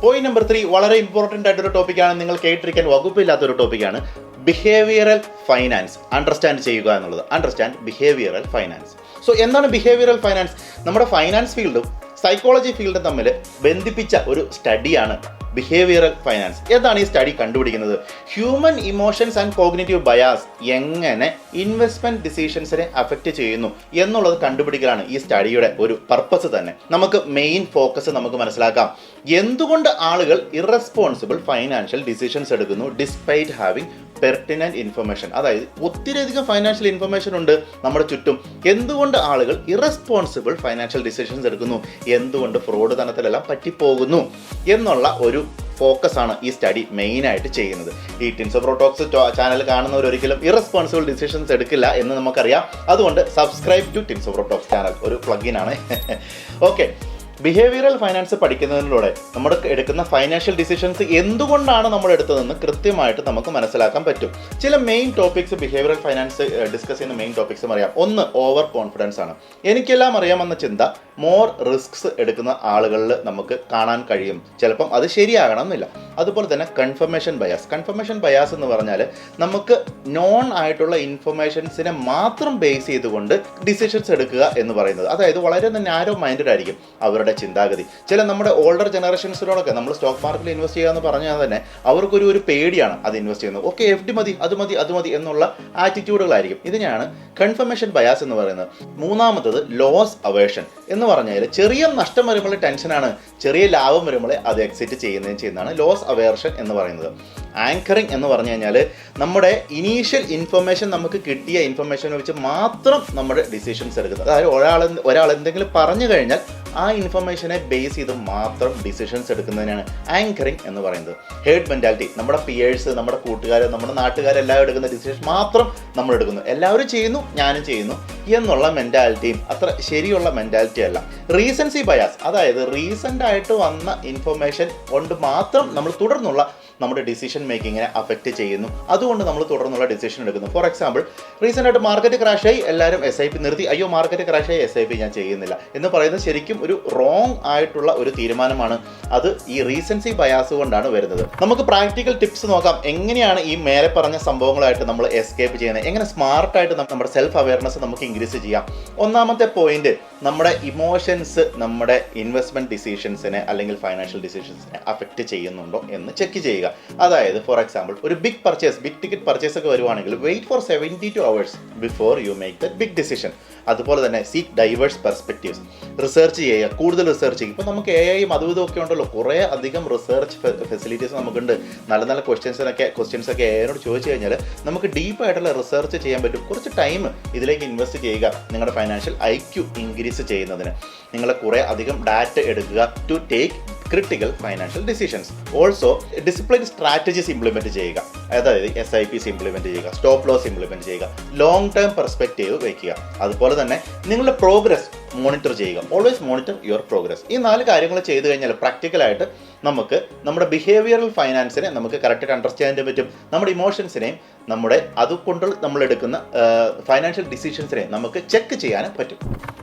Point number 3 വളരെ important ആയിട്ടൊരു ടോപ്പിക്കാണ്, നിങ്ങൾ കേട്ടിരിക്കാൻ വകുപ്പില്ലാത്തൊരു ടോപ്പിക്കാണ്. ബിഹേവിയറൽ ഫൈനാൻസ് അണ്ടർസ്റ്റാൻഡ് ചെയ്യുക എന്നുള്ളത്. Understand behavioural finance. സോ എന്താണ് ബിഹേവിയറൽ ഫൈനാൻസ്? നമ്മുടെ ഫൈനാൻസ് ഫീൽഡും സൈക്കോളജി ഫീൽഡും തമ്മിൽ ബന്ധിപ്പിച്ച ഒരു സ്റ്റഡിയാണ് ബിഹേവിയറൽ ഫൈനാൻസ്. എന്താണ് ഈ സ്റ്റഡി കണ്ടുപിടിക്കുന്നത്? Human emotions and cognitive bias എങ്ങനെ ഇൻവെസ്റ്റ്മെന്റ് ഡിസിഷൻസിനെ അഫക്റ്റ് ചെയ്യുന്നു എന്നുള്ളത് കണ്ടുപിടിക്കലാണ് ഈ സ്റ്റഡിയുടെ ഒരു പർപ്പസ് തന്നെ. നമുക്ക് മെയിൻ ഫോക്കസ് നമുക്ക് മനസ്സിലാക്കാം. എന്തുകൊണ്ട് ആളുകൾ ഇറസ്പോൺസിബിൾ ഫൈനാൻഷ്യൽ ഡിസിഷൻസ് എടുക്കുന്നു ഡിസ്പൈറ്റ് ഹാവിങ് പെർട്ടിനന്റ് ഇൻഫർമേഷൻ. അതായത് ഒത്തിരിയധികം ഫൈനാൻഷ്യൽ ഇൻഫർമേഷൻ ഉണ്ട് നമ്മുടെ ചുറ്റും. എന്തുകൊണ്ട് ആളുകൾ ഇറസ്പോൺസിബിൾ ഫൈനാൻഷ്യൽ ഡിസിഷൻസ് എടുക്കുന്നു, എന്തുകൊണ്ട് ഫ്രോഡ് തനത്തിലെല്ലാം പറ്റിപ്പോകുന്നു എന്നുള്ള ഒരു ഫോക്കസ് ആണ് ഈ സ്റ്റഡി മെയിനായിട്ട് ചെയ്യുന്നത്. ഈ ടിൻസ് ഓഫ് ടോക്സ് ചാനൽ കാണുന്നവർ ഒരിക്കലും ഇറസ്പോൺസിബിൾ ഡിസിഷൻസ് എടുക്കില്ല എന്ന് നമുക്കറിയാം. അതുകൊണ്ട് subscribe to Tins of Talks channel, ഒരു പ്ലഗിൻ ആണ്. ഓക്കെ, ബിഹേവിയറൽ ഫൈനാൻസ് പഠിക്കുന്നതിലൂടെ നമ്മൾ എടുക്കുന്ന ഫൈനാൻഷ്യൽ ഡിസിഷൻസ് എന്തുകൊണ്ടാണ് നമ്മൾ എടുത്തതെന്ന് കൃത്യമായിട്ട് നമുക്ക് മനസ്സിലാക്കാൻ പറ്റും. ചില main topics behavioural finance discuss ചെയ്യുന്ന മെയിൻ ടോപ്പിക്സും അറിയാം. ഒന്ന്, ഓവർ കോൺഫിഡൻസ് ആണ്. എനിക്കെല്ലാം അറിയാമെന്ന ചിന്ത മോർ റിസ്ക്സ് എടുക്കുന്ന ആളുകളിൽ നമുക്ക് കാണാൻ കഴിയും. ചിലപ്പം അത് ശരിയാകണം എന്നില്ല. അതുപോലെ തന്നെ കൺഫർമേഷൻ ബയാസ്. കൺഫർമേഷൻ ബയാസ് എന്ന് പറഞ്ഞാൽ നമുക്ക് നോൺ ആയിട്ടുള്ള ഇൻഫർമേഷൻസിനെ മാത്രം ബേസ് ചെയ്തുകൊണ്ട് ഡിസിഷൻസ് എടുക്കുക എന്ന് പറയുന്നത്. അതായത് വളരെ നാരോ മൈൻഡഡ് ആയിരിക്കും അവരുടെ ചിന്താഗതി. ചില നമ്മുടെ ഓൾഡർ ജനറേഷൻസിനോടൊക്കെ നമ്മൾ സ്റ്റോക്ക് മാർക്കറ്റിൽ ഇൻവെസ്റ്റ് ചെയ്യുക എന്ന് പറഞ്ഞാൽ തന്നെ അവർക്കൊരു പേടിയാണ് അത് ഇൻവെസ്റ്റ് ചെയ്യുന്നത്. ഓക്കെ, FD മതി, അത് മതി എന്നുള്ള ആറ്റിറ്റ്യൂഡുകളായിരിക്കും. ഇതിനെയാണ് കൺഫർമേഷൻ ബയാസ് എന്ന് പറയുന്നത്. മൂന്നാമത്തത് ലോസ് അവേർഷൻ എന്ന് പറഞ്ഞാൽ ചെറിയ നഷ്ടം വരുമ്പോൾ ടെൻഷനാണ്, ചെറിയ ലാഭം വരുമ്പോൾ അത് എക്സിറ്റ് ചെയ്യുന്നതാണ് ലോസ് അവേർഷൻ എന്ന് പറയുന്നത്. ആങ്കറിങ് എന്ന് പറഞ്ഞു കഴിഞ്ഞാൽ നമ്മുടെ ഇനീഷ്യൽ ഇൻഫർമേഷൻ, നമുക്ക് കിട്ടിയ ഇൻഫർമേഷൻ വെച്ച് മാത്രം നമ്മുടെ ഡിസിഷൻസ് എടുക്കുന്നത്. അതായത് ഒരാൾ എന്തെങ്കിലും പറഞ്ഞു കഴിഞ്ഞാൽ ആ ഇൻഫർമേഷനെ ബേസ് ചെയ്ത് മാത്രം ഡിസിഷൻസ് എടുക്കുന്നതിനാണ് ആങ്കറിങ് എന്ന് പറയുന്നത്. Heard mentality. നമ്മുടെ പിയേഴ്സ്, നമ്മുടെ കൂട്ടുകാർ, നമ്മുടെ നാട്ടുകാരെല്ലാവരും എടുക്കുന്ന ഡിസിഷൻ മാത്രം നമ്മൾ എടുക്കുന്നു. എല്ലാവരും ചെയ്യുന്നു, ഞാനും ചെയ്യുന്നു എന്നുള്ള മെൻറ്റാലിറ്റിയും അത്ര ശരിയുള്ള മെൻറ്റാലിറ്റി അല്ല. റീസൻസി ബയാസ്, അതായത് റീസെൻ്റ് ആയിട്ട് വന്ന ഇൻഫർമേഷൻ കൊണ്ട് മാത്രം നമ്മൾ തുടർന്നുള്ള നമ്മുടെ ഡിസിഷൻ മേക്കിങ്ങിനെ അഫക്റ്റ് ചെയ്യുന്നു. അതുകൊണ്ട് നമ്മൾ തുടർന്നുള്ള ഡിസിഷൻ എടുക്കുന്നു. ഫോർ എക്സാമ്പിൾ, റീസെൻ്റ് ആയിട്ട് മാർക്കറ്റ് ക്രാഷായി, എല്ലാവരും SIP നിർത്തി. അയ്യോ, മാർക്കറ്റ് ക്രാഷായി, SIP ഞാൻ ചെയ്യുന്നില്ല എന്ന് പറയുന്നത് ശരിക്കും ഒരു റോങ് ആയിട്ടുള്ള ഒരു തീരുമാനമാണ്. അത് ഈ റീസൻസി ബയാസ് കൊണ്ടാണ് വരുന്നത്. നമുക്ക് പ്രാക്ടിക്കൽ ടിപ്സ് നോക്കാം. എങ്ങനെയാണ് ഈ മേലെ പറഞ്ഞ സംഭവങ്ങളായിട്ട് നമ്മൾ എസ്കേപ്പ് ചെയ്യുന്നത്, എങ്ങനെ സ്മാർട്ടായിട്ട് നമ്മുടെ സെൽഫ് അവയർനെസ് നമുക്ക് ഇൻക്രീസ് ചെയ്യാം. ഒന്നാമത്തെ പോയിന്റ്, നമ്മുടെ ഇമോഷൻസ് നമ്മുടെ ഇൻവെസ്റ്റ്മെന്റ് ഡിസിഷൻസിനെ അല്ലെങ്കിൽ ഫൈനാൻഷ്യൽ ഡിസിഷൻസിനെ അഫക്റ്റ് ചെയ്യുന്നുണ്ടോ എന്ന് ചെക്ക് ചെയ്യുക. അതായത് ഫോർ എക്സാമ്പിൾ, ഒരു ബിഗ് ടിക്കറ്റ് പർച്ചേസ് ഒക്കെ വരുവാണെങ്കിൽ wait for 72 hours before you make the big decision. അതുപോലെ തന്നെ സീക്ക് ഡൈവേഴ്സ് പെർസ്പെക്റ്റീവ്സ്. റിസർച്ച് ചെയ്യുക, കൂടുതൽ റിസർച്ച് ചെയ്യുക. ഇപ്പോൾ നമുക്ക് AI അതും ഇതൊക്കെ ഉണ്ടല്ലോ, കുറേ അധികം റിസർച്ച് ഫെസിലിറ്റീസ് നമുക്കുണ്ട്. നല്ല ക്വസ്റ്റ്യൻസ് ഒക്കെ AIനോട് ചോദിച്ചു കഴിഞ്ഞാൽ നമുക്ക് ഡീപ്പായിട്ടുള്ള റിസർച്ച് ചെയ്യാൻ പറ്റും. കുറച്ച് ടൈം ഇതിലേക്ക് ഇൻവെസ്റ്റ് ചെയ്യുക നിങ്ങളുടെ ഫൈനാൻഷ്യൽ IQ ഇൻക്രീസ് ചെയ്യുന്നതിന്. നിങ്ങൾ കുറേ അധികം ഡാറ്റ എടുക്കുക to take critical financial decisions. Also discipline strategies implement ചെയ്യുക. അതായത് SIPs ഇംപ്ലിമെൻറ്റ് ചെയ്യുക, സ്റ്റോപ്പ് ലോസ് ഇംപ്ലിമെൻറ്റ് ചെയ്യുക, ലോങ് ടേം പെർസ്പെക്റ്റീവ് വയ്ക്കുക. അതുപോലെ തന്നെ നിങ്ങളുടെ പ്രോഗ്രസ് മോണിറ്റർ ചെയ്യുക. Always monitor your progress. ഈ 4 കാര്യങ്ങൾ ചെയ്തു കഴിഞ്ഞാൽ പ്രാക്ടിക്കലായിട്ട് നമുക്ക് നമ്മുടെ ബിഹേവിയറൽ ഫൈനാൻസിനെ നമുക്ക് കറക്റ്റായിട്ട് അണ്ടർസ്റ്റാൻഡ് ചെയ്യാൻ പറ്റും. നമ്മുടെ ഇമോഷൻസിനെയും അതുകൊണ്ട് നമ്മൾ എടുക്കുന്ന ഫൈനാൻഷ്യൽ ഡിസിഷൻസിനെയും നമുക്ക് ചെക്ക് ചെയ്യാനും പറ്റും.